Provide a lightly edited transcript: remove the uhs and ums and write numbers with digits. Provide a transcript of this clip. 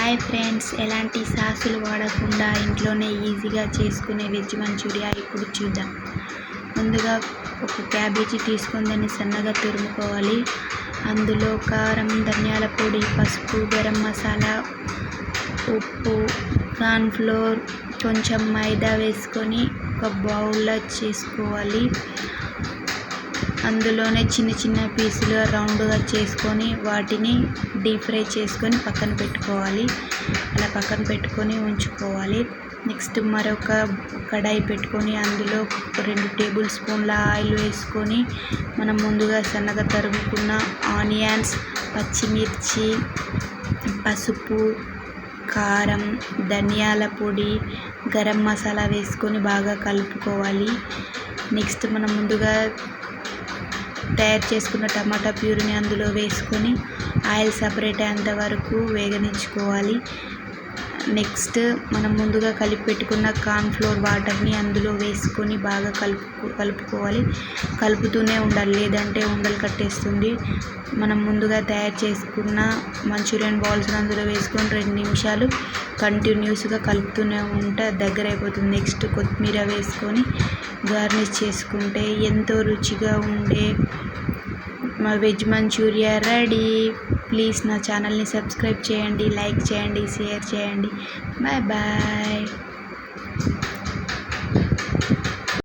Hi friends, ఎలాంటి సాసులు వాడకుండా ఇంట్లోనే ఈజీగా చేసుకునే వెజ్ మంచూరియా ఇప్పుడు చూద్దాం. ముందుగా ఒక క్యాబేజీ తీసుకొని దాన్ని సన్నగా తురుముకోవాలి. అందులో కారం, ధనియాల పొడి, పసుపు, గరం మసాలా, ఉప్పు, కార్న్ఫ్లోర్, కొంచెం మైదా వేసుకొని ఒక బౌల్లో చేసుకోవాలి. అందులోనే చిన్న చిన్న పీసులు రౌండ్గా చేసుకొని వాటిని డీప్ ఫ్రై చేసుకొని పక్కన పెట్టుకోవాలి. అలా పక్కన పెట్టుకొని ఉంచుకోవాలి. నెక్స్ట్ మరొక కడాయి పెట్టుకొని అందులో 2 టేబుల్ స్పూన్ల ఆయిల్ వేసుకొని మనం ముందుగా సన్నగా తరుముకున్న ఆనియన్స్, పచ్చిమిర్చి, పసుపు, కారం, ధనియాల పొడి, గరం మసాలా వేసుకొని బాగా కలుపుకోవాలి. నెక్స్ట్ మనం ముందుగా తయారు చేసుకున్న టమాటా ప్యూరీని అందులో వేసుకొని ఆయిల్ సపరేట్ అయ్యేంత వరకు వేగనించుకోవాలి. నెక్స్ట్ మనం ముందుగా కలిపి పెట్టుకున్న కార్న్ఫ్లోర్ వాటర్ని అందులో వేసుకొని బాగా కలుపుకోవాలి. కలుపుతూనే ఉండాలి, లేదంటే ఉండలు కట్టేస్తుంది. మనం ముందుగా తయారు చేసుకున్న మంచూరియన్ బాల్స్ అందులో వేసుకొని 2 నిమిషాలు కంటిన్యూస్గా కలుపుతూనే ఉంటే దగ్గర అయిపోతుంది. నెక్స్ట్ కొత్తిమీర వేసుకొని గార్నిష్ చేసుకుంటే ఎంతో రుచిగా ఉండే మా వెజ్ మంచూరియా రెడీ. ప్లీజ్ నా ఛానల్ని సబ్స్క్రైబ్ చేయండి, లైక్ చేయండి, షేర్ చేయండి. Bye bye.